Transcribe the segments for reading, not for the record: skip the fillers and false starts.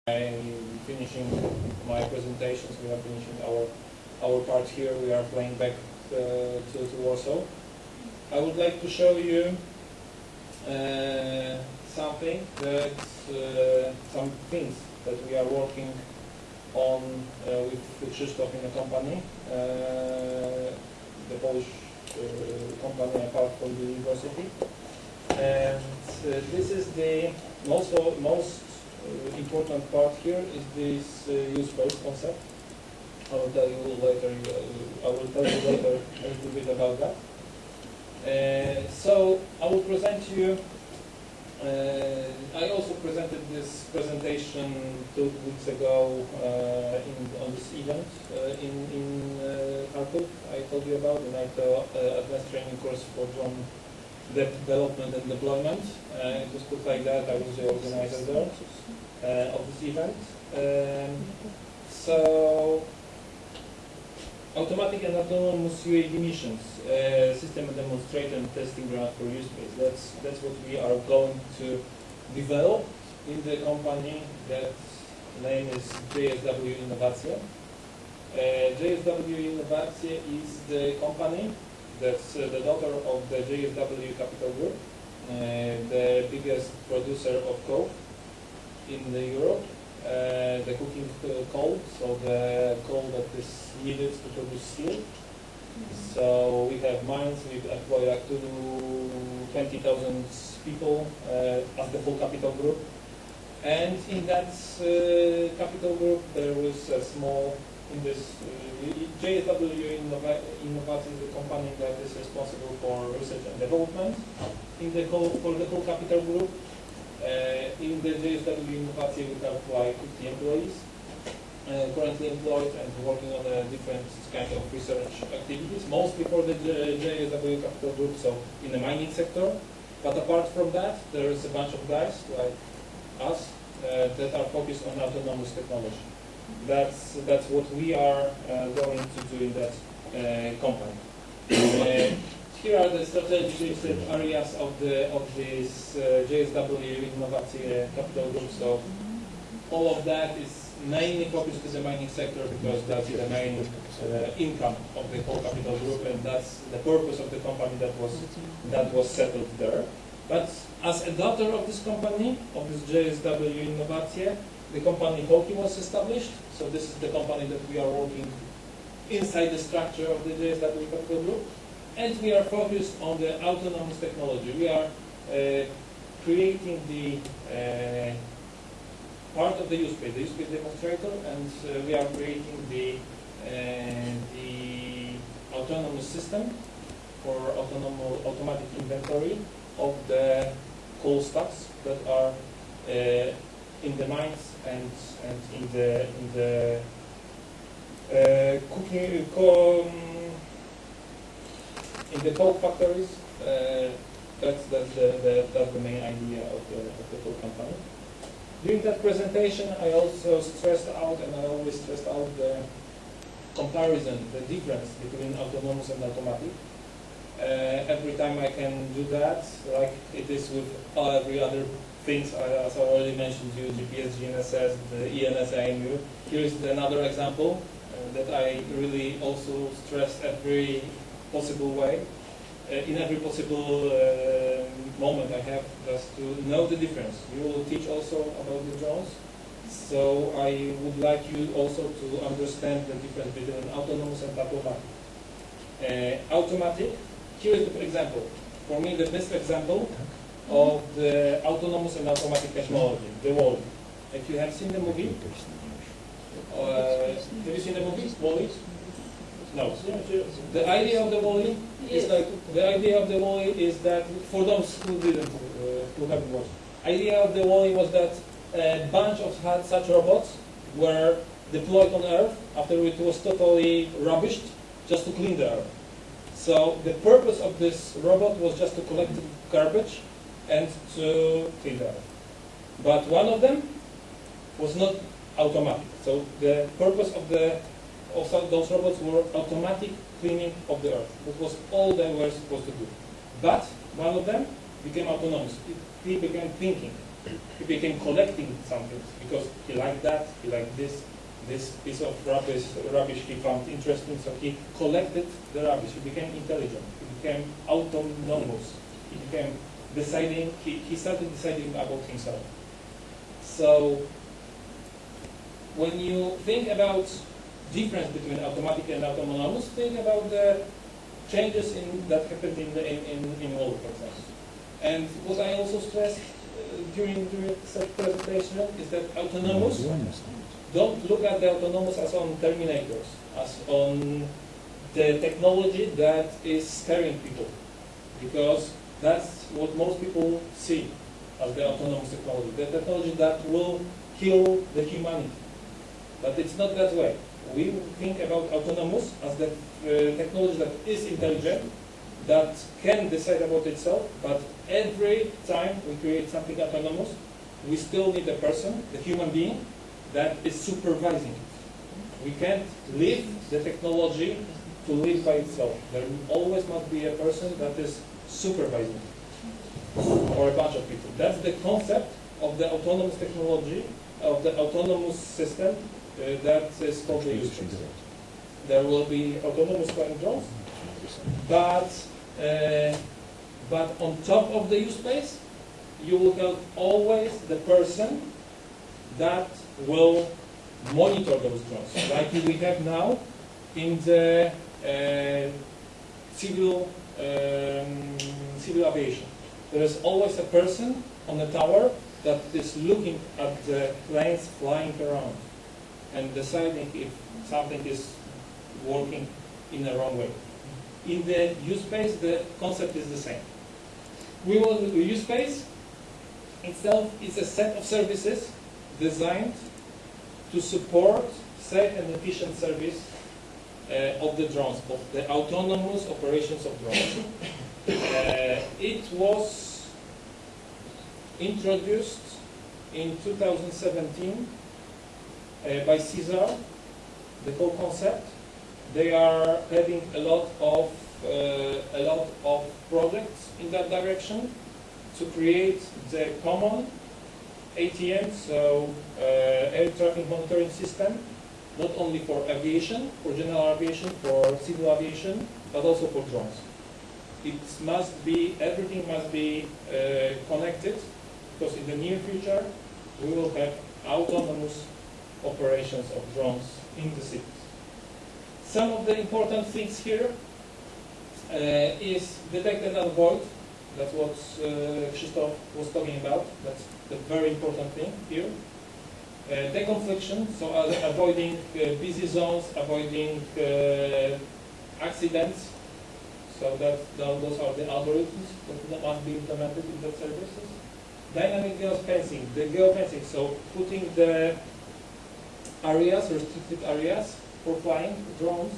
I'm finishing my presentations. We are finishing our part here. We are flying back to Warsaw. I would like to show you something that some things that we are working on with Krzysztof in the company, the Polish company apart from the university. And this is the most important part here is this use space concept. I will tell you later. I will tell you later a little bit about that. So I will present you. I also presented this presentation 2 weeks ago on this event in Kharkiv. I told you about the NATO advanced training course for drone development and deployment. It was put like that. I was the organizer there of this event. So, automatic and autonomous UAV missions, system demonstrator and testing ground for use case. That's what we are going to develop in the company. That name is JSW Innowacje. JSW Innowacje is the company that's the daughter of the JSW Capital Group, the biggest producer of coke in Europe, the cooking coal, so the coal that is needed to produce steel. So we have mines, we employ up to 20,000 people as the full capital group. And in that capital group there was a small, in this JSW Innowacje is the company that is responsible for research and development in the for the whole capital group. In the JSW Innowacje we have like 50 employees currently employed and working on different kind of research activities, mostly for the JSW Capital Group, so in the mining sector. But apart from that, there is a bunch of guys like us that are focused on autonomous technology. That's what we are going to do in that company. Here are the strategic areas of this JSW Innowacje Capital Group. So all of that is mainly focused to the mining sector because that's the main income of the whole capital group, and that's the purpose of the company that was settled there. But as a daughter of this company, of this JSW Innowacje, the company Hoki was established. So this is the company that we are working inside the structure of the JSW Capital Group. And we are focused on the autonomous technology. We are creating the part of the use case demonstrator, and we are creating the autonomous system for automatic inventory of the coal stocks that are in the mines and in the in the coal factories. That's the main idea of the whole company. During that presentation, I also stressed out, and I always stressed out the comparison, the difference between autonomous and automatic. Every time I can do that, like it is with every other things, as I already mentioned to you, GPS, GNSS, the ENS, IMU. Here is another example that I really also stress every possible way. In every possible moment I have, just to know the difference. You will teach also about the drones, so I would like you also to understand the difference between autonomous and automatic. Automatic, here is the example. For me, the best example of the autonomous and automatic technology, the WALL-E. If you have seen the movie, have you seen the movie, WALL-E? No. The idea of the WALL-E is that for those who didn't, who haven't watched, idea of the WALL-E was that a bunch of such robots were deployed on Earth after it was totally rubbished, just to clean the Earth. So the purpose of this robot was just to collect garbage and to clean the Earth. But one of them was not automatic. So the purpose of those robots were automatic cleaning of the Earth. That was all they were supposed to do. But one of them became autonomous. He began thinking. He became collecting something because he liked that, he liked this piece of rubbish he found interesting, so he collected the rubbish. He became intelligent, he became autonomous, he became deciding, he started deciding about himself. So when you think about difference between automatic and autonomous, think about the changes that happened in world, for example. And what I also stressed during such presentation is that autonomous, don't look at the autonomous as on terminators, as on the technology that is scaring people, because that's what most people see as the autonomous technology, the technology that will kill the humanity. But it's not that way. We think about autonomous as the technology that is intelligent, that can decide about itself, but every time we create something autonomous, we still need a person, the human being, that is supervising it. We can't leave the technology to live by itself. There always must be a person that is supervising it, or a bunch of people. That's the concept of the autonomous technology, of the autonomous system that is called the use space. There will be autonomous flying drones, but on top of the use space, you will have always the person that will monitor those drones, like we have now in the civil aviation. There is always a person on the tower that is looking at the planes flying around and deciding if something is working in the wrong way. In the use space, the concept is the same. Use space itself is a set of services designed to support safe and efficient service of the drones, of the autonomous operations of drones. It was introduced in 2017 by CESAR, the whole concept. They are having a lot of projects in that direction to create the common ATM, so air traffic monitoring system, not only for aviation, for general aviation, for civil aviation, but also for drones. It must be, everything must be connected, because in the near future we will have autonomous operations of drones in the cities. Some of the important things here is detect and avoid. That's what Krzysztof was talking about. That's the very important thing here. Deconfliction, so avoiding busy zones, avoiding accidents. So those are the algorithms that must be implemented in the services. Dynamic geofencing, the geofencing, so putting the areas, restricted areas for flying drones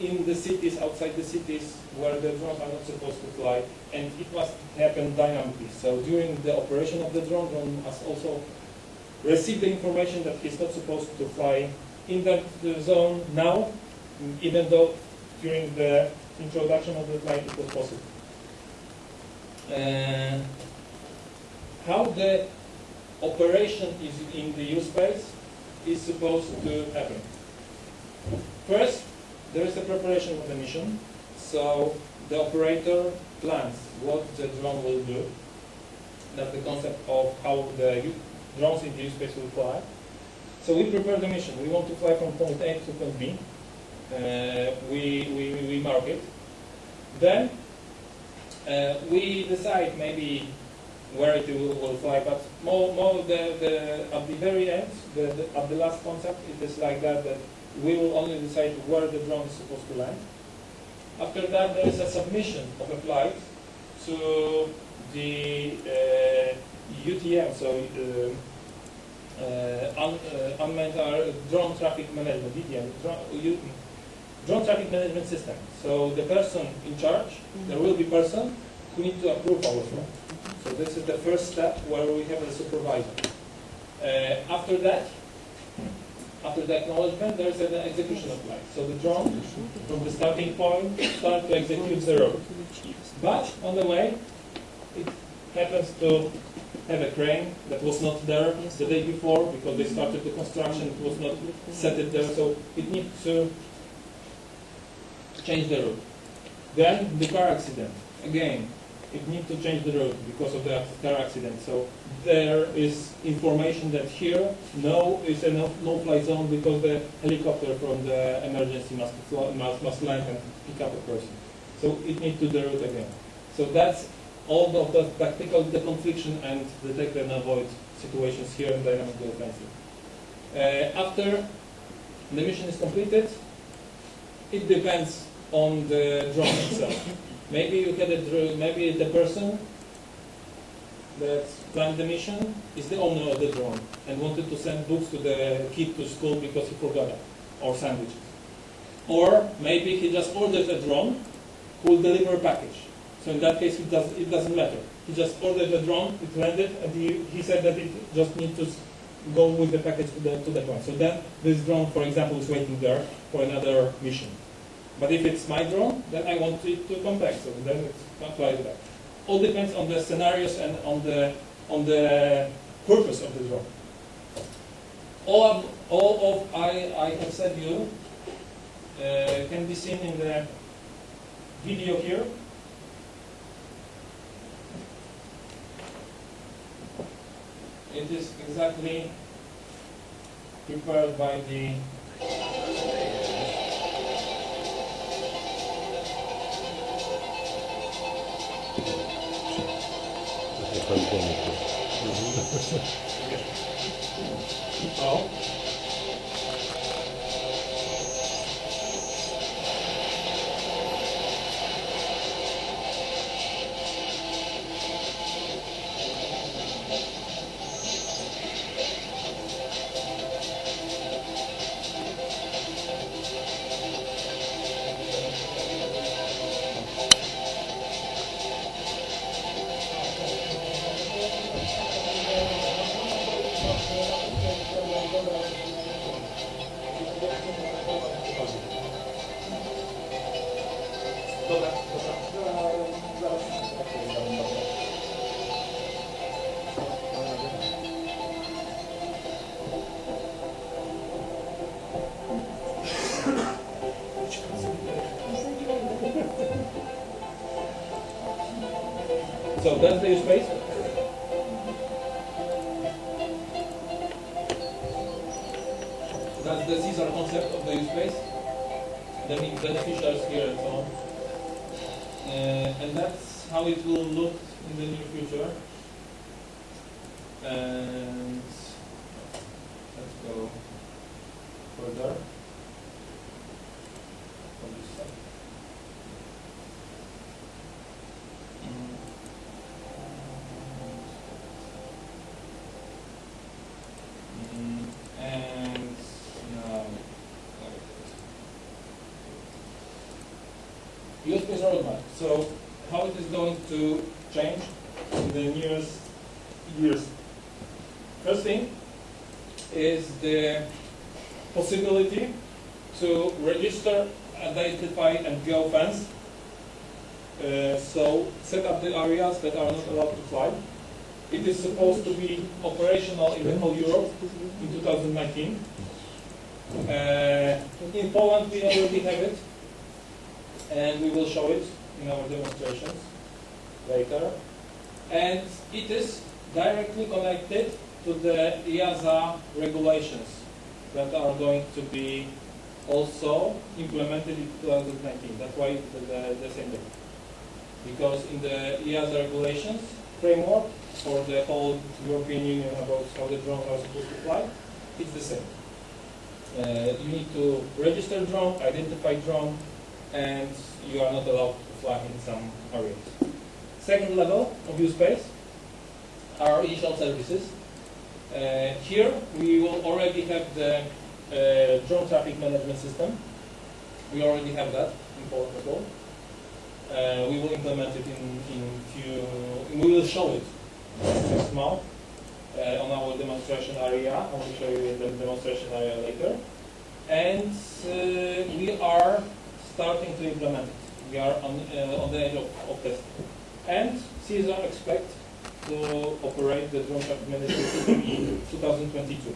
in the cities, outside the cities where the drones are not supposed to fly, and it must happen dynamically. So during the operation of the drone must also receive the information that he's not supposed to fly in that zone now, even though during the introduction of the flight it was possible. How the operation is in the use space is supposed to happen. First, there is a preparation of the mission. So the operator plans what the drone will do. That's the concept of how the drones in the use space will fly. So we prepare the mission. We want to fly from point A to point B. We mark it. Then we decide maybe where it will fly, but more at the very end, at the last concept, it is like that we will only decide where the drone is supposed to land. After that, there is a submission of a flight to the UTM, so unmanned drone traffic management, DTM, drone traffic management system. So the person in charge, there will be person who needs to approve our flight. So this is the first step where we have a supervisor. After the acknowledgement, there is an execution of flight. So the drone, from the starting point, starts to execute the route. But on the way, it happens to have a crane that was not there the day before because they started the construction, it was not set it there, so it needs to change the route. Then the car accident, again, it needs to change the route because of the car accident. So there is information that here is a no-fly zone because the helicopter from the emergency must land and pick up a person. So it needs to do the route again. So that's all of the tactical deconfliction and detect and avoid situations here in dynamic offensive. After the mission is completed, it depends on the drone itself. Maybe you had maybe the person that planned the mission is the owner of the drone and wanted to send books to the kid to school because he forgot it, or sandwiches. Or maybe he just ordered a drone who will deliver a package. So in that case, it doesn't matter. He just ordered a drone, it landed, and he said that it just needs to go with the package to the point. So then this drone, for example, is waiting there for another mission. But if it's my drone, then I want it to come back. So then it flies back. All depends on the scenarios and on the purpose of the drone. All of I have said you can be seen in the video here. It is exactly prepared by the oh. So that's the use space. That's the Caesar concept of the use space. The beneficiaries here and so on. And that's how it will look in the near future. And let's go further on this side. And now, use space roadmap. So how it is going to change in the nearest years? First thing is the possibility to register, identify, and geofence. So set up the areas that are not allowed to fly. It is supposed to be operational in the whole Europe in 2019. In Poland we already have it, and we will show it in our demonstrations later. And it is directly connected to the EASA regulations that are going to be also implemented in 2019. That's why it's the same date. Because in the EASA regulations framework for the whole European Union about how the drones are supposed to fly, it's the same. You need to register drone, identify drone, and you are not allowed to fly in some areas. Second level of use space are initial services. Here we will already have the drone traffic management system. We already have that in Portugal. We will implement it we will show it next month on our demonstration area. I will show you the demonstration area later. And we are starting to implement it. We are on the edge of testing. And Caesar expect to operate the drone traffic management system in 2022.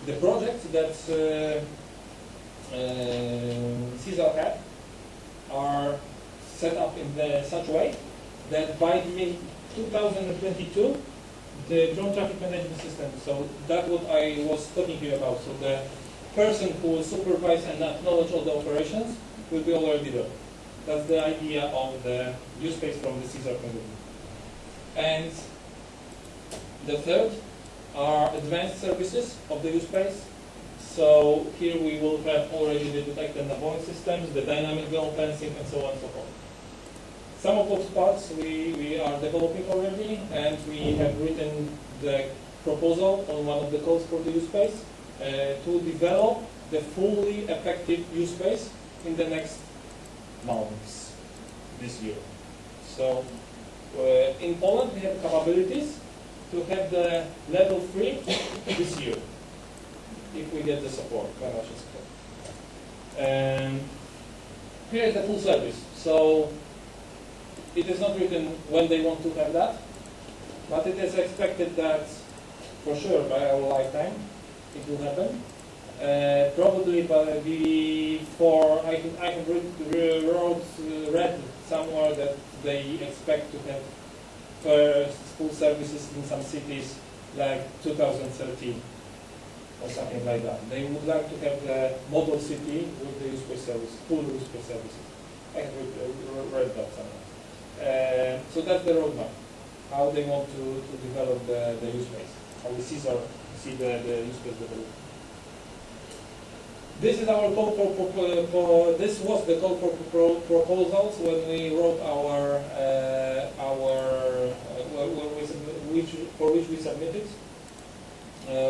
The projects that CISAR had are set up in such a way that by the 2022, the drone traffic management system, so that's what I was talking here about, so the person who will supervise and acknowledge all the operations will be already there. That's the idea of the use case from the CISAR point of view. And the third are advanced services of the use case. So here we will have already the detect and avoid systems, the dynamic ground fencing, and so on and so forth. Some of those parts we are developing already, and we have written the proposal on one of the codes for the use case to develop the fully effective use case in the next months this year. So in Poland we have capabilities to have the level 3 this year, if we get the support, financial support. And here is the full service. So it is not written when they want to have that, but it is expected that for sure by our lifetime it will happen. Probably before I have read somewhere that they expect to have first full services in some cities like 2013 or something like that. They would like to have the model city with the use case service, full use case services. I have read that somewhere. So that's the roadmap, how they want to develop the use case, how we see the use case development. This is our call for this was the call for proposals when we wrote for which we submitted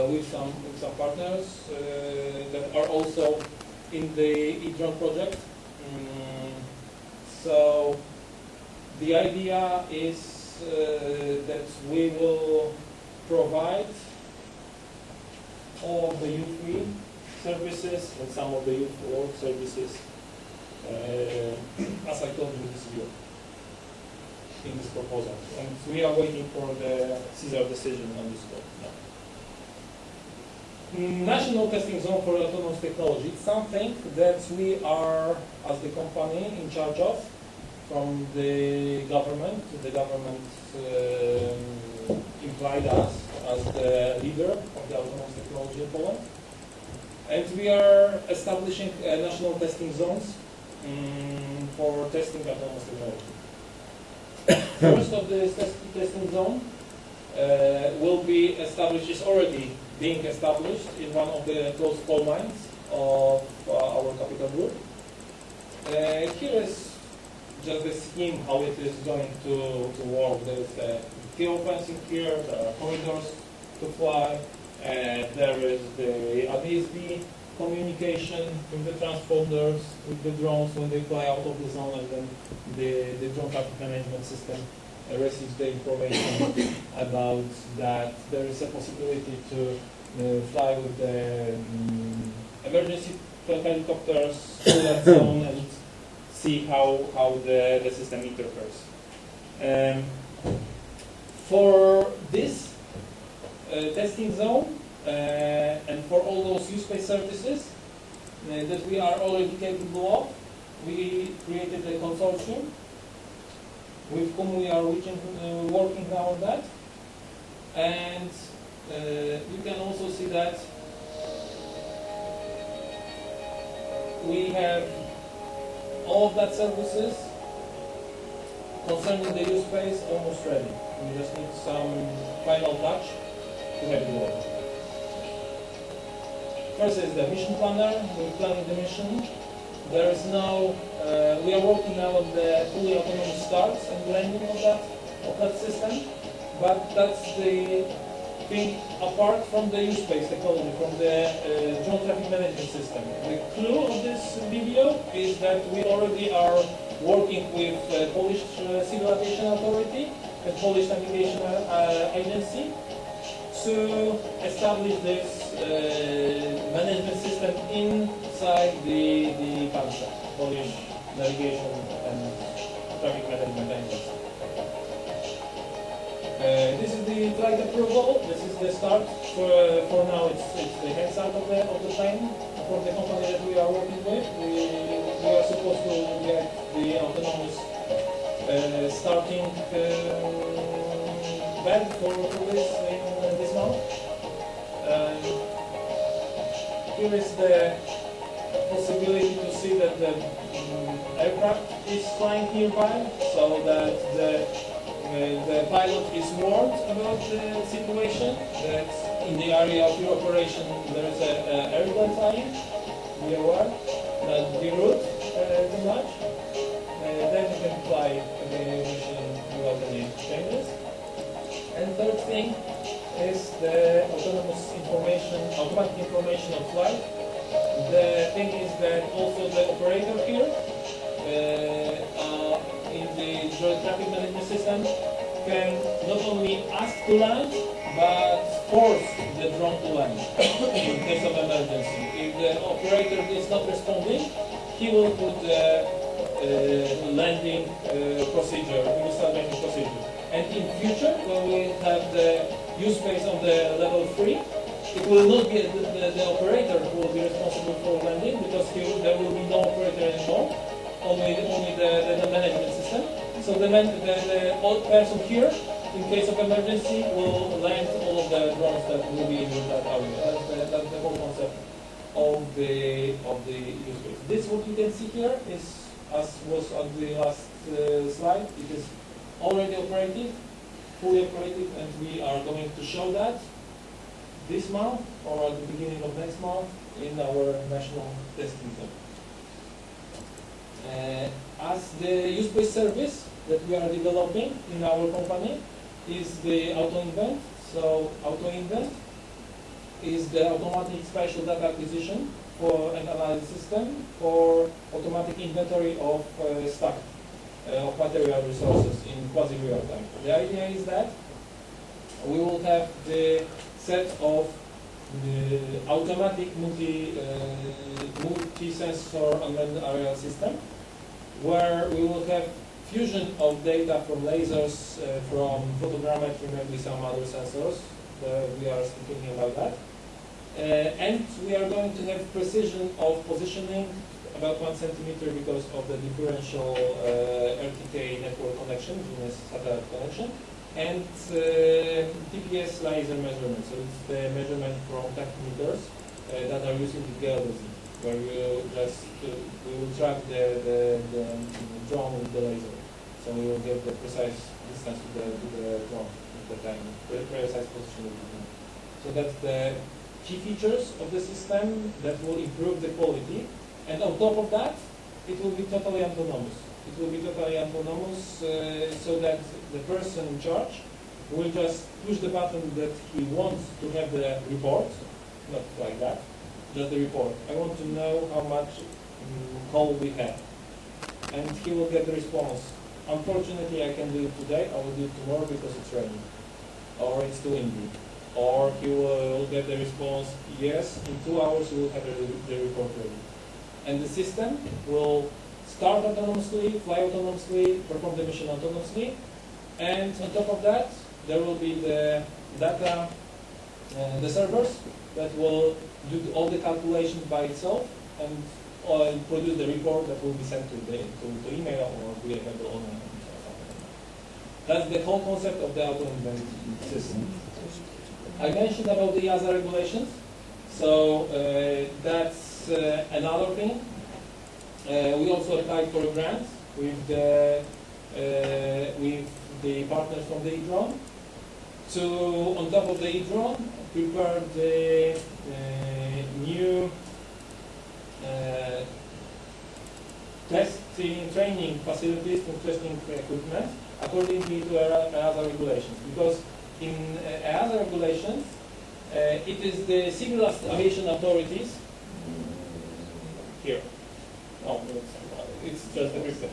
with some partners that are also in the eDrone project. So the idea is that we will provide all of the U3 services and some of the U4 services, as I told you this year in this proposal. And we are waiting for the CISAR decision on this code now. National Testing Zone for Autonomous Technology. It's something that we are, as the company, in charge of from the government. The government implied us as the leader of the autonomous technology in Poland. And we are establishing national testing zones for testing autonomous technology. First of the testing zone will be established, is already being established in one of the closed coal mines of our capital group. Here is just the scheme how it is going to work. There is the geofencing here, there are corridors to fly, there is the ADSB communication with the transponders, with the drones when they fly out of the zone, and then the drone traffic management system receives the information about that there is a possibility to fly with the emergency helicopters to that zone and see how the system interferes. For this testing zone and for all those use case services that we are already capable of, we created a consortium with whom we are working now on that. And you can also see that we have all of that services concerning the use case almost ready. We just need some final touch to have it work. First is the mission planner. We're planning the mission. There is no, we are working now on the fully autonomous starts and landing of that system, but that's the thing apart from the use case technology, from the drone traffic management system. The clue of this video is that we already are working with Polish Civil Aviation Authority and Polish Navigation Agency to establish this management system inside the PANSA, Polish Navigation and Traffic Management Agency. This is the flight approval. This is the start. For now, it's the head start of the plane from the company that we are working with. We are supposed to get the autonomous starting bed for this in this month. Here is the possibility to see that the aircraft is flying nearby, so that the pilot is warned about the situation, that in the area of your operation there is an airplane flying. Be aware, not deroute too much. Then you can fly the machine without any changes. And third thing is the automatic information of flight. The thing is that also the operator here in the joint traffic management system can not only ask to land, but force the drone to land in case of emergency. If the operator is not responding, he will put the landing procedure, he will start landing procedure. And in future, when we have the use space on the level 3, it will not be the operator who will be responsible for landing, because there will be no operator anymore, only the management system. So the old person here, in case of emergency, will land all of the drones that will be in that area. That's the whole concept of the use case. This, what you can see here, is, as was on the last slide, it is already operative, fully operative, and we are going to show that this month or at the beginning of next month in our national testing zone. As the use-based service that we are developing in our company is the AutoInvent. So AutoInvent is the automatic spatial data acquisition for an analysis system for automatic inventory of stock of material resources in quasi-real time. The idea is that we will have the set of the automatic multi-sensor unmanned aerial system, where we will have fusion of data from lasers, from photogrammetry, maybe some other sensors. We are thinking about that. And we are going to have precision of positioning about 1 centimeter because of the differential RTK network connection, GNSS satellite connection, and TPS laser measurement. So it's the measurement from tachymeters that are used in the geodesy, where we will track the drone with the laser. So we will get the precise distance to the drone at the time, precise position of the drone. So that's the key features of the system that will improve the quality. And on top of that, it will be totally autonomous. It will be totally autonomous so that the person in charge will just push the button that he wants to have the report, not like that, just the report. I want to know how much coal we have. And he will get the response. Unfortunately, I can do it today, I will do it tomorrow because it's raining, or it's too windy. Or he will get the response, yes, in 2 hours you will have the report ready. And the system will start autonomously, fly autonomously, perform the mission autonomously, and on top of that, there will be the data, the servers that will do all the calculations by itself and produce the report that will be sent to email or be available online. That's the whole concept of the AutoInvent system. I mentioned about the EASA regulations, so that's another thing. We also applied for a grant with the partners from the eDrone to, on top of the eDrone, prepare the new testing, training facilities and testing equipment according to EASA regulations. Because in EASA regulations, it is the civil aviation authorities here. Oh, it's just a picture.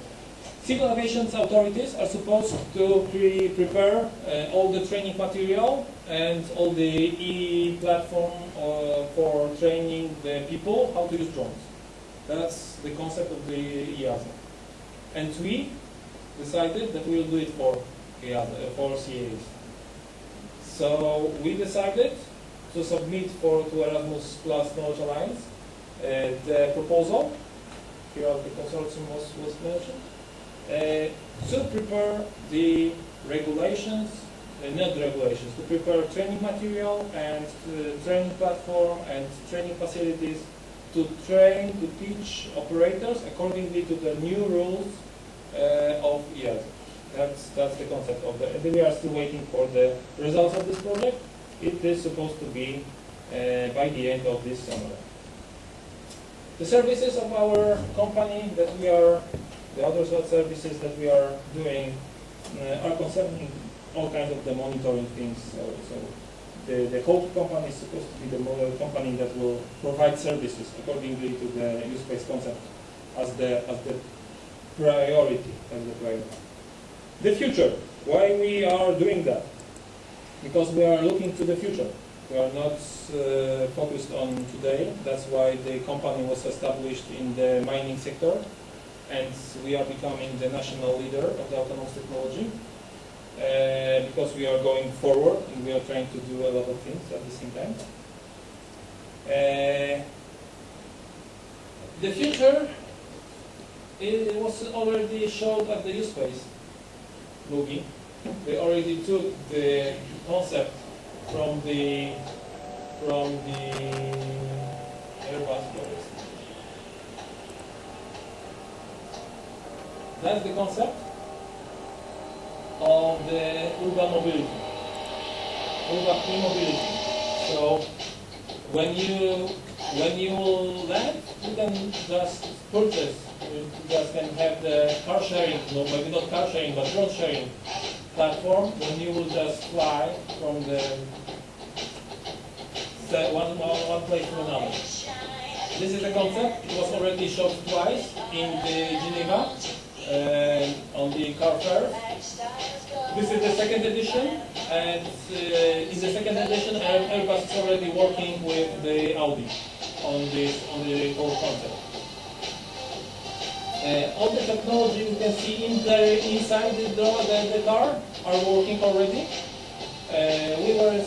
Civil aviation authorities are supposed to prepare all the training material and all the e-platform for training the people how to use drones. That's the concept of the EASA. And we decided that we will do it for EASA, for CAAs. So we decided to submit to Erasmus Plus Knowledge Alliance the proposal. Here the consortium was mentioned to prepare the regulations, not the regulations, to prepare training material and training platform and training facilities to teach operators accordingly to the new rules of EASA. That's the concept of the. And we are still waiting for the results of this project. It is supposed to be by the end of this summer. The services of our company that we are, the other services that we are doing are concerning all kinds of the monitoring things. So the whole company is supposed to be the model company that will provide services accordingly to the use space concept as the priority. The future. Why we are doing that? Because we are looking to the future. We are not focused on today. That's why the company was established in the mining sector, and we are becoming the national leader of the autonomous technology. Because we are going forward and we are trying to do a lot of things at the same time. The future, it was already showed at the use space movie. They already took the concept from the Airbus. That's the concept of the urban mobility, urban e-mobility. So when you land, you can just purchase, you just can have the car sharing, no, maybe not car sharing, but road sharing platform. When you will just fly from the one place to another. This is the concept. It was already shown twice in the Geneva on the car fair. This is the second edition, and in the second edition, Airbus is already working with the Audi on the whole concept. All the technology you can see inside the car are working already. We were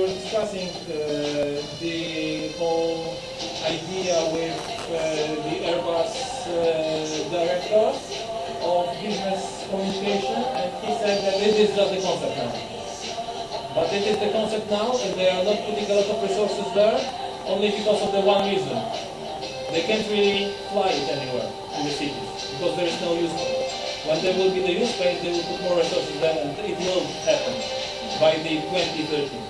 discussing the whole idea with the Airbus director of business communication, and he said that this is just the concept now. But it is the concept now, and they are not putting a lot of resources there, only because of the one reason. They can't really fly it anywhere in the cities, because there is no use for it. When there will be the use space, they will put more resources there, and it will happen by the 2030.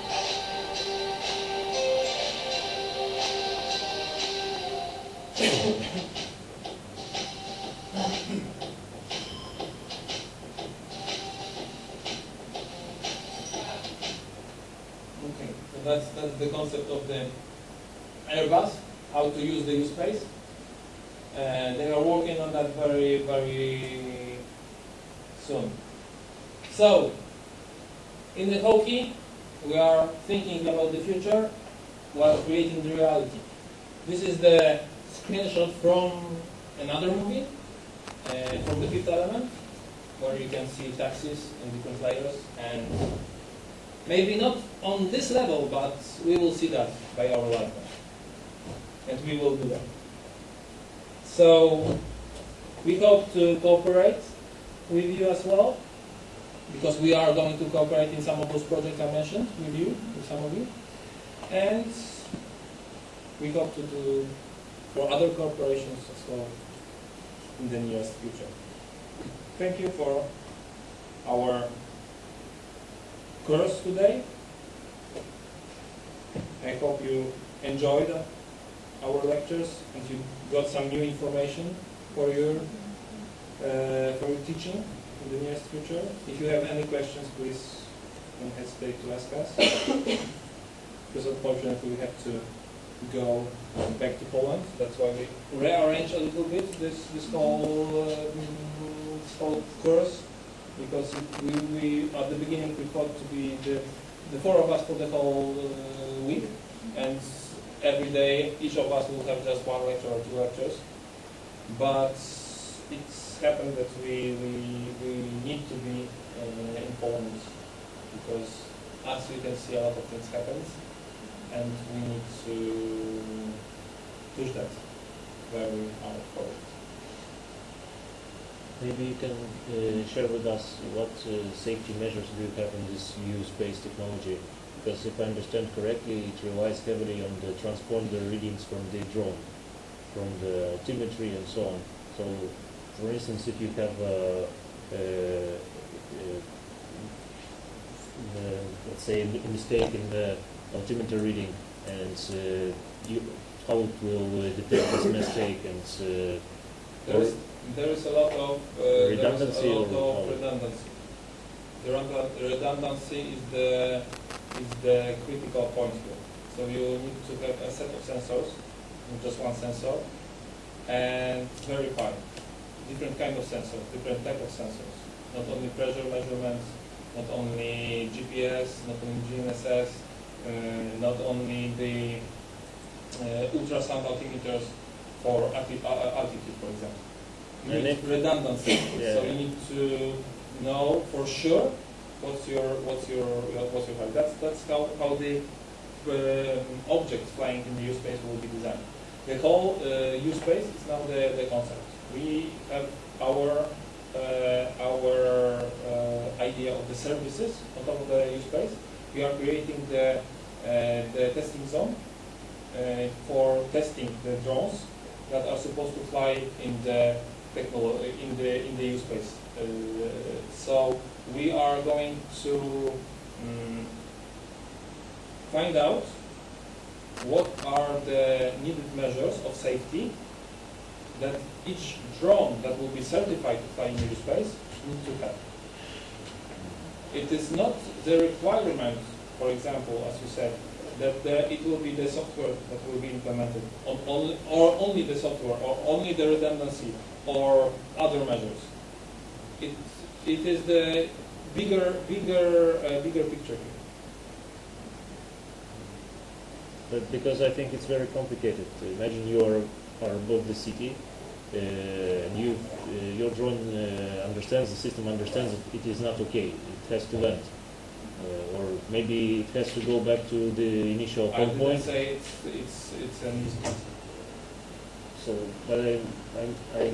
Okay, so that's the concept of the Airbus, how to use the use space. They are working on that very, very soon. So, in the Hockey, we are thinking about the future while creating the reality. This is the screenshot from another movie, from The Fifth Element, where you can see taxis in different layers, and maybe not on this level, but we will see that by our lifetime. And we will do that. So, we hope to cooperate with you as well, because we are going to cooperate in some of those projects I mentioned with you, with some of you. And we hope to do for other corporations as well in the nearest future. Thank you for our course today. I hope you enjoyed our lectures and you got some new information for your teaching in the nearest future. If you have any questions, please don't hesitate to ask us. Because unfortunately we have to go back to Poland. That's why we rearrange a little bit this whole course. Because we at the beginning we thought to be the four of us for the whole week, and every day each of us will have just one lecture or two lectures. But it's happened that we need to be in Poland because as you can see, a lot of things happens, and we need to push that very hard forward. Maybe you can share with us what safety measures do you have in this new space technology? Because if I understand correctly, it relies heavily on the transponder readings from the drone, from the altimetry and so on. So, for instance, if you have let's say a mistake in the altimeter reading, and how it will detect this mistake, and there is a lot of redundancy. Redundancy. The redundancy is the critical point here. So you need to have a set of sensors, not just one sensor, and verify different kind of sensors, different type of sensors. Not only pressure measurements, not only GPS, not only GNSS, not only the ultrasound altimeters for altitude, for example. You need redundancy. Yeah. So you need to know for sure what's your height. That's how the objects flying in the U-space will be designed. The whole U-space is now the concept. We have our idea of the services on top of the U-space. We are creating the testing zone for testing the drones that are supposed to fly in the U-space. So we are going to find out what are the needed measures of safety that each drone that will be certified to fly in U-space needs to have. It is not the requirement, for example, as you said, that it will be the software that will be implemented, or only the software, or only the redundancy, or other measures. It is the bigger picture here. But because I think it's very complicated. Imagine you are above the city, and your drone understands, the system understands that it is not okay. It has to land, or maybe it has to go back to the initial I point. wouldn't say it's an easy concept. So, but I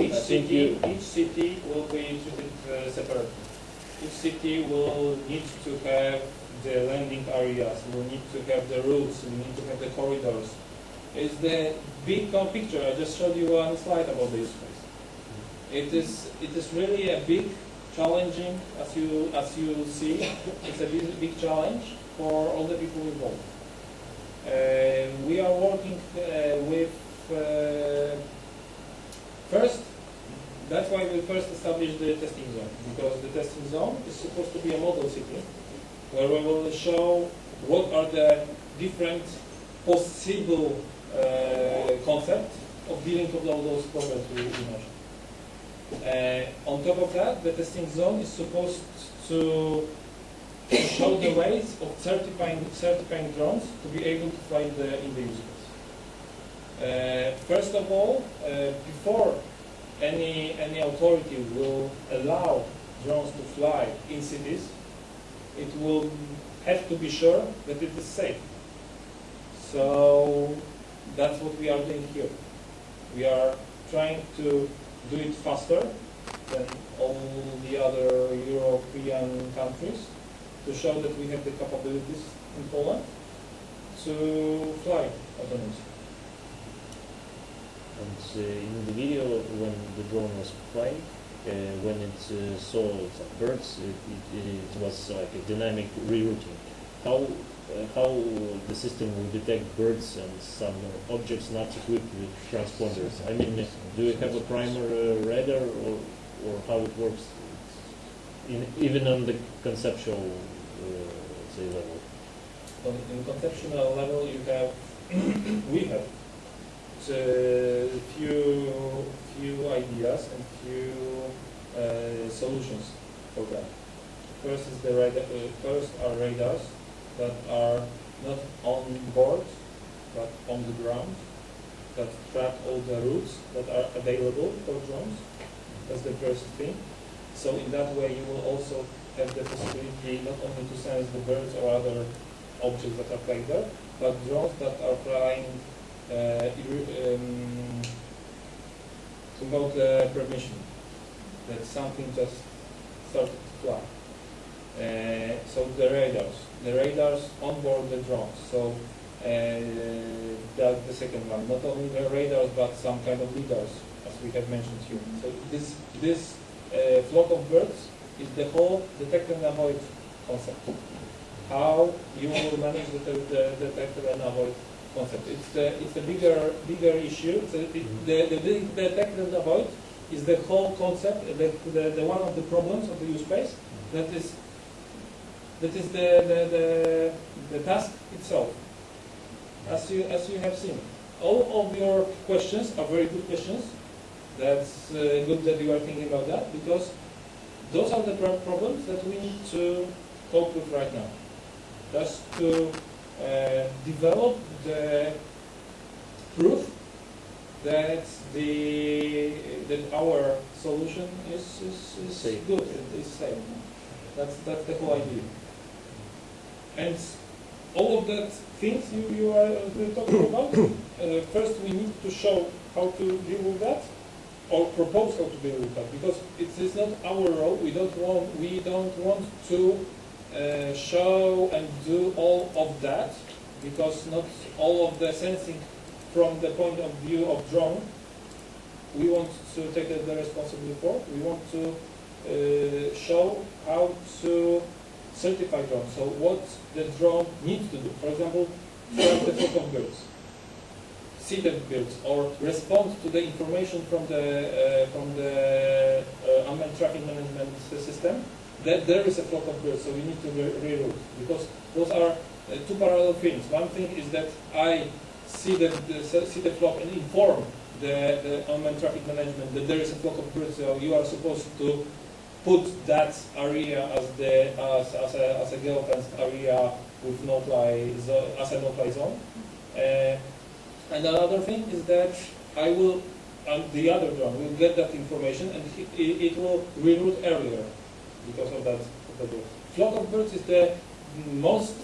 Each think you. city will be treated separately. Each city will need to have the landing areas, will need to have the routes, will need to have the corridors. It's the big picture. I just showed you one slide about the U-space. It is really a big, challenging, as you see. It's a big challenge for all the people involved. We are working with. First, that's why we first established the testing zone, because the testing zone is supposed to be a model city where we will show what are the different possible concepts of dealing with all those problems we mentioned. On top of that, the testing zone is supposed to show the ways of certifying drones to be able to fly in the U-space. First of all, before any authority will allow drones to fly in cities, it will have to be sure that it is safe. So that's what we are doing here. We are trying to do it faster than all the other European countries to show that we have the capabilities in Poland to fly autonomously. And in the video, when the drone was flying, when it saw some birds, it was like a dynamic rerouting. How the system will detect birds and some objects not equipped with transponders? I mean, do you have a primer radar, or how it works, even on the conceptual say level? In conceptual level, you have we have few ideas and few solutions for that. First is the radar. First are radars that are not on board but on the ground, that track all the routes that are available for drones. That's the first thing. So in that way, you will also have the possibility not only to sense the birds or other objects that are flying there, but drones that are flying without permission, that something just started to fly. So the radars on board the drones. So that's the second one. Not only the radars, but some kind of lidars, as we have mentioned here. So this flock of birds is the whole detect and avoid concept. How you will manage the detect and avoid concept. It's a bigger issue. So the detect and avoid is the whole concept. The one of the problems of the use case that is the task itself. As you have seen, all of your questions are very good questions. That's good that you are thinking about that, because those are the problems that we need to cope with right now. Just to develop the proof that our solution is good, is safe. That's the whole idea. And all of that things you are talking about, first we need to show how to deal with that, or propose how to deal with that, because it is not our role. We don't want to show and do all of that, because not all of the sensing from the point of view of drone we want to take the responsibility for. We want to show how to certify drone. So what the drone needs to do. For example, track the flock of birds, see the birds, or respond to the information from the unmanned traffic management system that there is a flock of birds. So we need to reroute, because those are two parallel things. One thing is that I see the flock and inform the unmanned traffic management that there is a flock of birds. So you are supposed to put that area as a geofenced area with no-fly as a no-fly zone. And another thing is that I will, the other drone will get that information, and it will reroute earlier because of that. Flock of birds is the most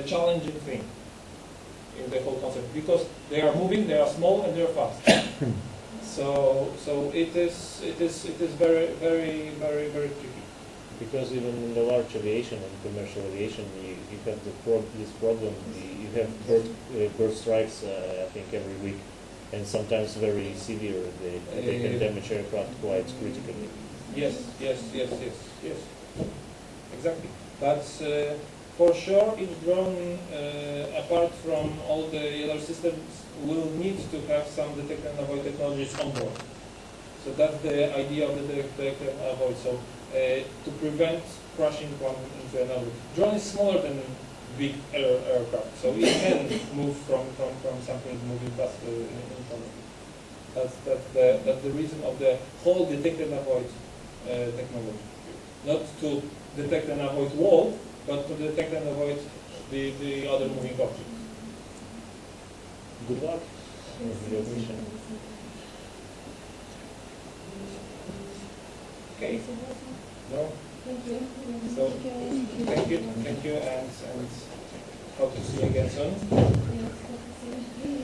challenging thing in the whole concept, because they are moving, they are small, and they are fast. So it is very tricky. Because even in the large aviation and commercial aviation, you have this problem. You have bird strikes, I think, every week, and sometimes very severe. They can damage aircraft quite critically. Yes, exactly. But for sure, each drone, apart from all the other systems, will need to have some detect and avoid technologies on board. So that's the idea of the detect and avoid. So to prevent crashing one into another. Drone is smaller than big aircraft, so it can move from something moving fast in front of it. That's the reason of the whole detect and avoid technology. Not to detect and avoid wall, but to detect and avoid the other moving objects. Good luck with your mission. Okay. No. Thank you. So thank you, and hope to see you again soon. Yes, hope to see you.